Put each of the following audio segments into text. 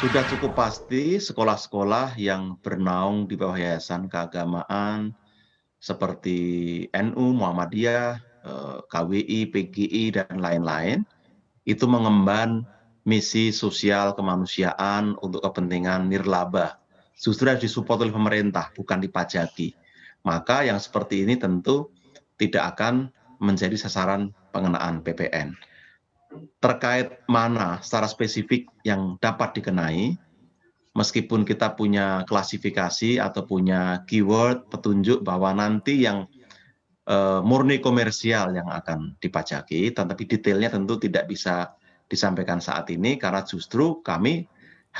Sudah cukup pasti sekolah-sekolah yang bernaung di bawah yayasan keagamaan seperti NU, Muhammadiyah, KWI, PGI, dan lain-lain, itu mengemban misi sosial kemanusiaan untuk kepentingan nirlaba. Justru harus disupport oleh pemerintah, bukan dipajaki. Maka yang seperti ini tentu tidak akan menjadi sasaran pengenaan PPN. Terkait mana secara spesifik yang dapat dikenai, meskipun kita punya klasifikasi atau punya keyword petunjuk bahwa nanti yang murni komersial yang akan dipajaki, tetapi detailnya tentu tidak bisa disampaikan saat ini karena justru kami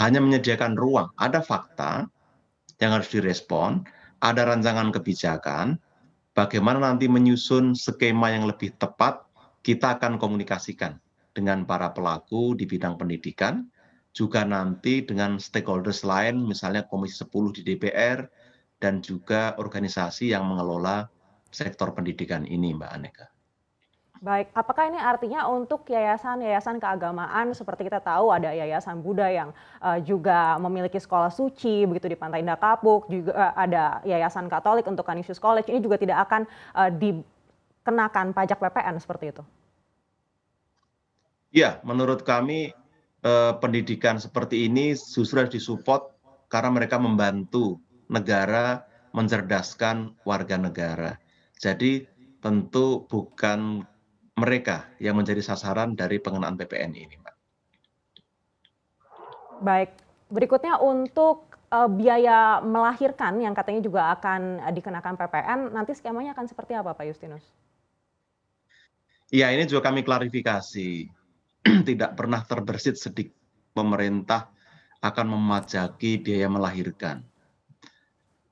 hanya menyediakan ruang. Ada fakta yang harus direspon, ada rancangan kebijakan, bagaimana nanti menyusun skema yang lebih tepat, kita akan komunikasikan dengan para pelaku di bidang pendidikan, juga nanti dengan stakeholders lain, misalnya Komisi 10 di DPR, dan juga organisasi yang mengelola sektor pendidikan ini, Mbak Aneka. Baik, apakah ini artinya untuk yayasan-yayasan keagamaan seperti kita tahu ada Yayasan Buddha yang juga memiliki sekolah suci begitu di Pantai Indah Kapuk, juga ada Yayasan Katolik untuk Canisius College, ini juga tidak akan dikenakan pajak PPN seperti itu? Ya, menurut kami pendidikan seperti ini justru harus disupport karena mereka membantu negara mencerdaskan warga negara. Jadi tentu bukan mereka yang menjadi sasaran dari pengenaan PPN ini, Mbak. Baik, berikutnya untuk biaya melahirkan yang katanya juga akan dikenakan PPN, nanti skemanya akan seperti apa Pak Justinus? Ya, ini juga kami klarifikasi. Tidak pernah terbersit sedikit pemerintah akan memajaki biaya melahirkan.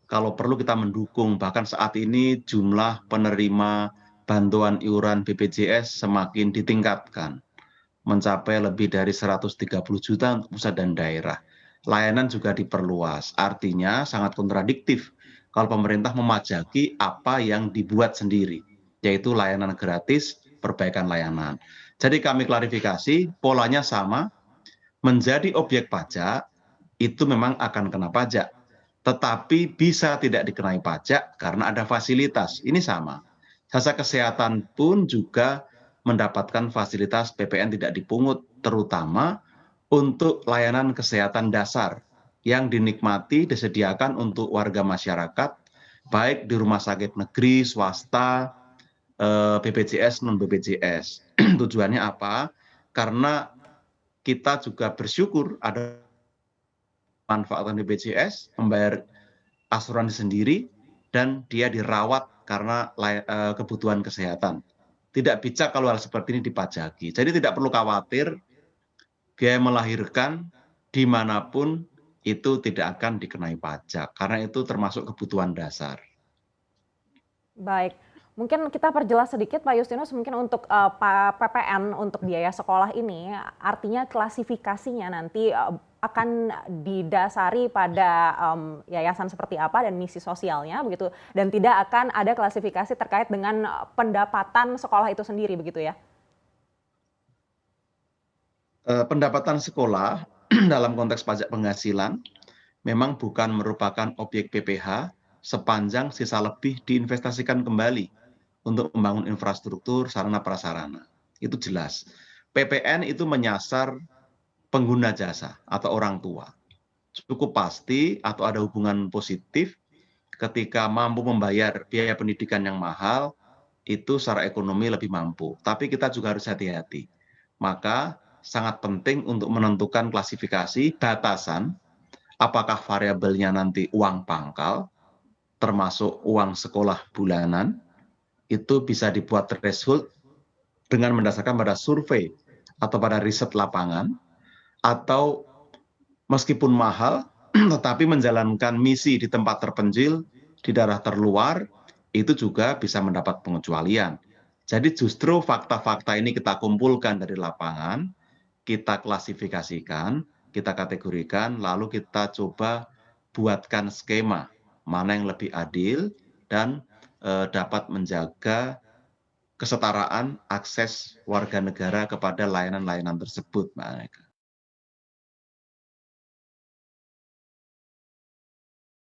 Kalau perlu kita mendukung, bahkan saat ini jumlah penerima bantuan iuran BPJS semakin ditingkatkan, mencapai lebih dari 130 juta untuk pusat dan daerah. Layanan juga diperluas, artinya sangat kontradiktif kalau pemerintah memajaki apa yang dibuat sendiri, yaitu layanan gratis, perbaikan layanan. Jadi kami klarifikasi, polanya sama, menjadi objek pajak itu memang akan kena pajak, tetapi bisa tidak dikenai pajak karena ada fasilitas. Ini sama. Jasa kesehatan pun juga mendapatkan fasilitas PPN tidak dipungut, terutama untuk layanan kesehatan dasar yang dinikmati disediakan untuk warga masyarakat, baik di rumah sakit negeri, swasta, BPJS, non-BPJS. Tujuannya apa? Karena kita juga bersyukur ada manfaatan BPJS, membayar asuransi sendiri, dan dia dirawat karena kebutuhan kesehatan. Tidak bijak kalau hal seperti ini dipajaki. Jadi tidak perlu khawatir, biaya melahirkan dimanapun itu tidak akan dikenai pajak, karena itu termasuk kebutuhan dasar. Baik, mungkin kita perjelas sedikit Pak Justinus, mungkin untuk PPN untuk biaya sekolah ini, artinya klasifikasinya nanti akan didasari pada yayasan seperti apa dan misi sosialnya begitu, dan tidak akan ada klasifikasi terkait dengan pendapatan sekolah itu sendiri begitu ya? Pendapatan sekolah dalam konteks pajak penghasilan memang bukan merupakan objek PPh sepanjang sisa lebih diinvestasikan kembali untuk membangun infrastruktur sarana prasarana. Itu jelas. PPN itu menyasar pengguna jasa atau orang tua. Cukup pasti atau ada hubungan positif ketika mampu membayar biaya pendidikan yang mahal, itu secara ekonomi lebih mampu. Tapi kita juga harus hati-hati. Maka sangat penting untuk menentukan klasifikasi batasan, apakah variabelnya nanti uang pangkal, termasuk uang sekolah bulanan, itu bisa dibuat threshold dengan mendasarkan pada survei atau pada riset lapangan, atau meskipun mahal, tetapi menjalankan misi di tempat terpencil, di daerah terluar, itu juga bisa mendapat pengecualian. Jadi justru fakta-fakta ini kita kumpulkan dari lapangan, kita klasifikasikan, kita kategorikan, lalu kita coba buatkan skema mana yang lebih adil dan dapat menjaga kesetaraan akses warga negara kepada layanan-layanan tersebut, Mbak Aneka.